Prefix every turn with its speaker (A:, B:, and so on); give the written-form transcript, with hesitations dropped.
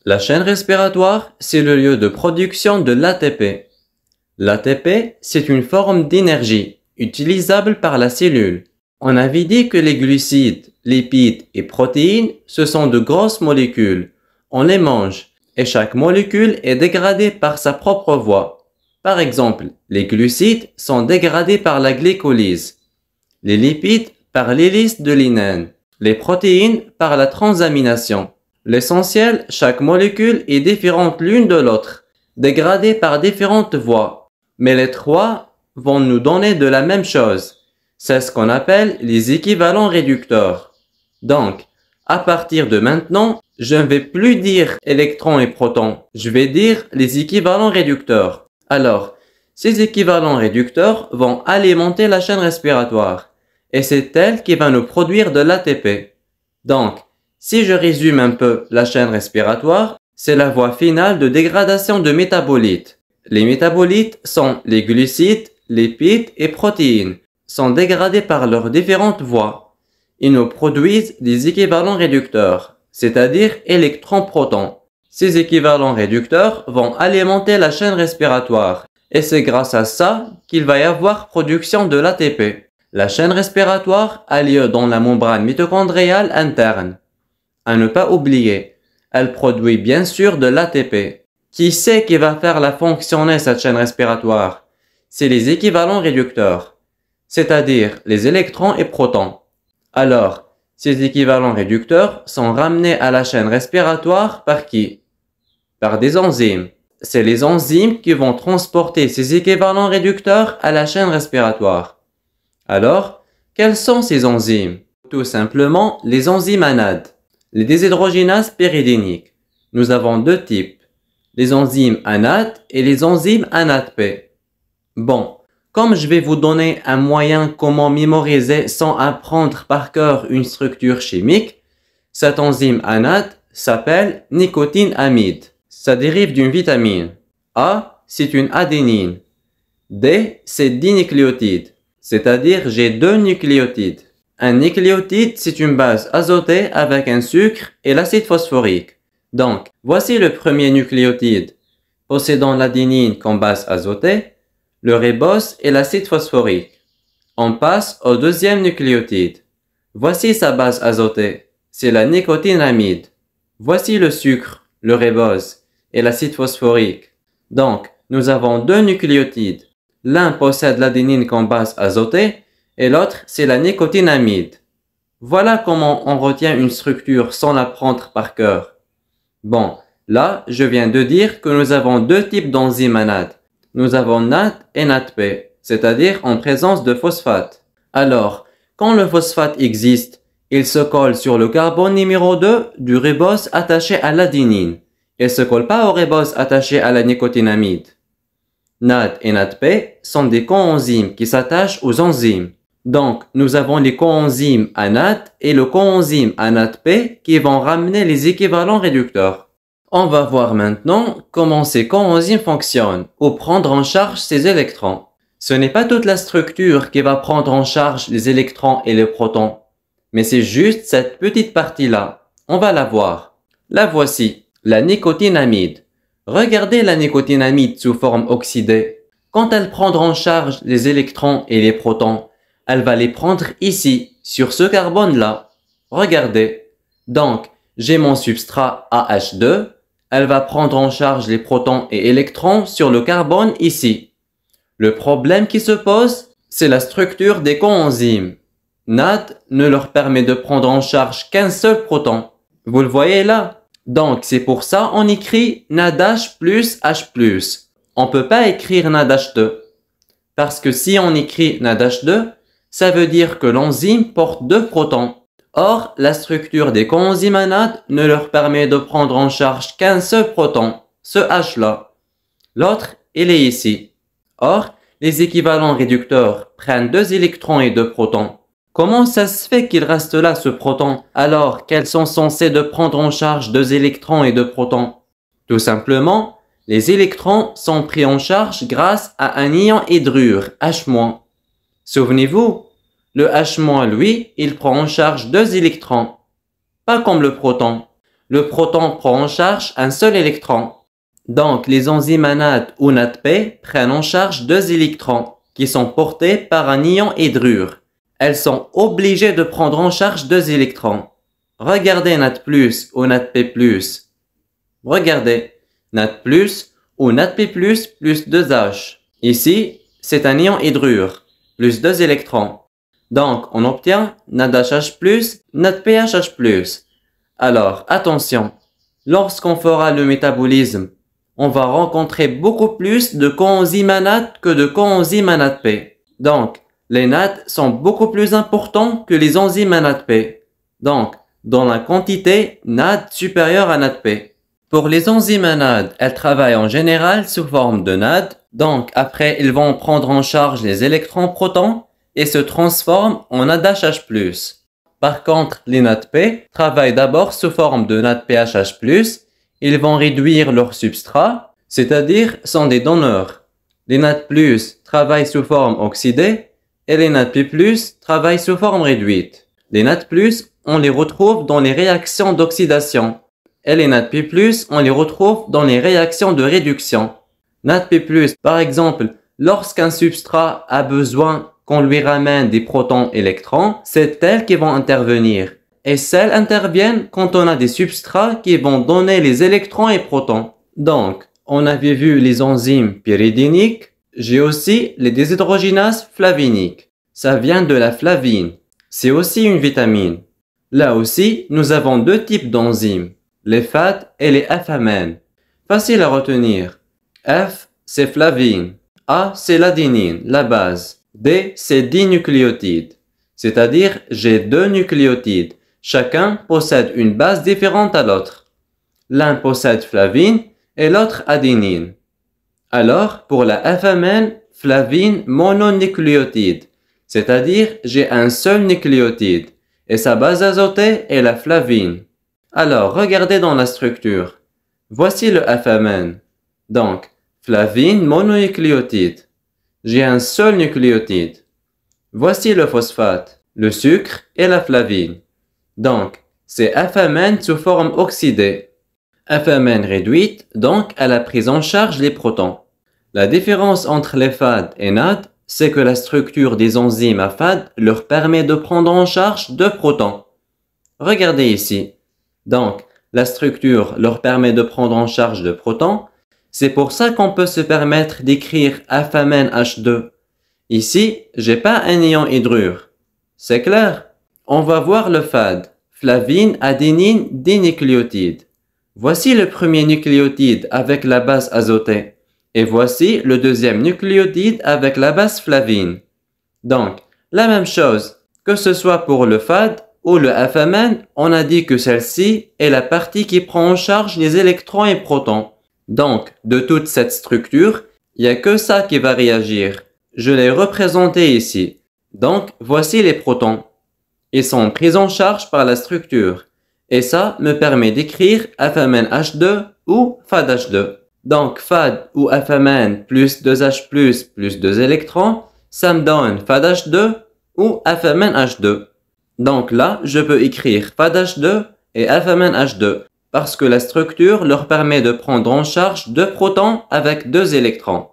A: La chaîne respiratoire, c'est le lieu de production de l'ATP. L'ATP, c'est une forme d'énergie utilisable par la cellule. On avait dit que les glucides, lipides et protéines, ce sont de grosses molécules. On les mange et chaque molécule est dégradée par sa propre voie. Par exemple, les glucides sont dégradés par la glycolyse, les lipides par l'hélice de Linane, les protéines par la transamination. L'essentiel, chaque molécule est différente l'une de l'autre, dégradée par différentes voies. Mais les trois vont nous donner de la même chose. C'est ce qu'on appelle les équivalents réducteurs. Donc, à partir de maintenant, je ne vais plus dire électrons et protons. Je vais dire les équivalents réducteurs. Alors, ces équivalents réducteurs vont alimenter la chaîne respiratoire. Et c'est elle qui va nous produire de l'ATP. Donc, si je résume un peu la chaîne respiratoire, c'est la voie finale de dégradation de métabolites. Les métabolites sont les glucides, lipides et protéines, sont dégradés par leurs différentes voies. Ils nous produisent des équivalents réducteurs, c'est-à-dire électrons-protons. Ces équivalents réducteurs vont alimenter la chaîne respiratoire et c'est grâce à ça qu'il va y avoir production de l'ATP. La chaîne respiratoire a lieu dans la membrane mitochondriale interne. À ne pas oublier, elle produit bien sûr de l'ATP. Qui c'est qui va faire la fonctionner cette chaîne respiratoire? C'est les équivalents réducteurs, c'est-à-dire les électrons et protons. Alors, ces équivalents réducteurs sont ramenés à la chaîne respiratoire par qui? Par des enzymes. C'est les enzymes qui vont transporter ces équivalents réducteurs à la chaîne respiratoire. Alors, quelles sont ces enzymes? Tout simplement les enzymes ANAD, les déshydrogénases pyridiniques. Nous avons deux types, les enzymes ANAD et les enzymes ANADP. Bon, comme je vais vous donner un moyen comment mémoriser sans apprendre par cœur une structure chimique, cette enzyme ANAD s'appelle nicotinamide. Ça dérive d'une vitamine. A, c'est une adénine. D, c'est dinucléotide. C'est-à-dire j'ai deux nucléotides. Un nucléotide, c'est une base azotée avec un sucre et l'acide phosphorique. Donc, voici le premier nucléotide, possédant l'adénine comme base azotée, le ribose et l'acide phosphorique. On passe au deuxième nucléotide. Voici sa base azotée, c'est la nicotinamide. Voici le sucre, le ribose et l'acide phosphorique. Donc, nous avons deux nucléotides. L'un possède l'adénine comme base azotée et l'autre c'est la nicotinamide. Voilà comment on retient une structure sans l'apprendre par cœur. Bon, là je viens de dire que nous avons deux types d'enzymes ANAD. Nous avons NAD et NADP, c'est-à-dire en présence de phosphate. Alors, quand le phosphate existe, il se colle sur le carbone numéro 2 du ribose attaché à l'adénine. Il ne se colle pas au ribose attaché à la nicotinamide. NAD et NADP sont des coenzymes qui s'attachent aux enzymes. Donc, nous avons les coenzymes ANAD et le coenzyme ANADP qui vont ramener les équivalents réducteurs. On va voir maintenant comment ces coenzymes fonctionnent ou prendre en charge ces électrons. Ce n'est pas toute la structure qui va prendre en charge les électrons et les protons, mais c'est juste cette petite partie-là. On va la voir. La voici, la nicotinamide. Regardez la nicotinamide sous forme oxydée. Quand elle prendra en charge les électrons et les protons, elle va les prendre ici, sur ce carbone-là. Regardez. Donc, j'ai mon substrat AH2. Elle va prendre en charge les protons et électrons sur le carbone ici. Le problème qui se pose, c'est la structure des coenzymes. NAD ne leur permet de prendre en charge qu'un seul proton. Vous le voyez là? Donc, c'est pour ça on écrit NADH plus H+. On ne peut pas écrire NADH2. Parce que si on écrit NADH2, ça veut dire que l'enzyme porte deux protons. Or, la structure des coenzymes ANAD ne leur permet de prendre en charge qu'un seul proton, ce H-là. L'autre, il est ici. Or, les équivalents réducteurs prennent deux électrons et deux protons. Comment ça se fait qu'il reste là ce proton alors qu'elles sont censées de prendre en charge deux électrons et deux protons? Tout simplement, les électrons sont pris en charge grâce à un ion hydrure, H-. Souvenez-vous, le H-, lui, il prend en charge deux électrons. Pas comme le proton. le proton prend en charge un seul électron. Donc, les enzymes NAD ou NADP prennent en charge deux électrons qui sont portés par un ion hydrure. Elles sont obligées de prendre en charge deux électrons. Regardez NAD+, ou NADP+. Regardez, NAD+, ou NADP+, plus 2H. Ici, c'est un ion hydrure, plus deux électrons. Donc, on obtient NADHH+, NADPHH+. Alors, attention, lorsqu'on fera le métabolisme, on va rencontrer beaucoup plus de coenzymes NAD que de coenzymes NADP. Donc, les NAD sont beaucoup plus importants que les enzymes NADP. Donc, dans la quantité NAD supérieure à NADP. Pour les enzymes NAD, elles travaillent en général sous forme de NAD. Donc, après, ils vont prendre en charge les électrons-protons et se transforment en NADHH+. Par contre, les NADP travaillent d'abord sous forme de NADPHH+. Ils vont réduire leur substrat, c'est-à-dire sont des donneurs. Les NAD+, travaillent sous forme oxydée et les NADP+, travaillent sous forme réduite. Les NAD+, on les retrouve dans les réactions d'oxydation et les NADP+, on les retrouve dans les réactions de réduction. NADP+, par exemple, lorsqu'un substrat a besoin qu'on lui ramène des protons-électrons, c'est elles qui vont intervenir. Et celles interviennent quand on a des substrats qui vont donner les électrons et protons. Donc, on avait vu les enzymes pyridiniques, j'ai aussi les déshydrogénases flaviniques. Ça vient de la flavine. C'est aussi une vitamine. Là aussi, nous avons deux types d'enzymes, les FAD et les F-amènes. Facile à retenir. F, c'est flavine. A, c'est l'adénine, la base. D, c'est dinucléotide. C'est-à-dire, j'ai deux nucléotides. Chacun possède une base différente à l'autre. L'un possède flavine et l'autre adénine. Alors, pour la F-amène, flavine mononucléotide. C'est-à-dire, j'ai un seul nucléotide. Et sa base azotée est la flavine. Alors, regardez dans la structure. Voici le F-amène. Donc, flavine mononucléotide. J'ai un seul nucléotide. Voici le phosphate, le sucre et la flavine. Donc, c'est F-amène sous forme oxydée. F-amène réduite, donc elle a pris en charge les protons. La différence entre les FAD et NAD, c'est que la structure des enzymes à FAD leur permet de prendre en charge deux protons. Regardez ici. Donc, la structure leur permet de prendre en charge deux protons. C'est pour ça qu'on peut se permettre d'écrire F-amène H2. Ici, j'ai pas un ion hydrure. C'est clair? On va voir le FAD, flavine, adénine, dinucléotide. Voici le premier nucléotide avec la base azotée. Et voici le deuxième nucléotide avec la base flavine. Donc, la même chose, que ce soit pour le FAD ou le F-amène, on a dit que celle-ci est la partie qui prend en charge les électrons et protons. Donc, de toute cette structure, il n'y a que ça qui va réagir. Je l'ai représenté ici. Donc, voici les protons. Ils sont pris en charge par la structure. Et ça me permet d'écrire F-amène H2 ou FADH2. Donc, FAD ou F-amène plus 2H+, plus 2 électrons, ça me donne FADH2 ou F-amène H2. Donc là, je peux écrire FADH2 et F-amène H2 parce que la structure leur permet de prendre en charge deux protons avec deux électrons.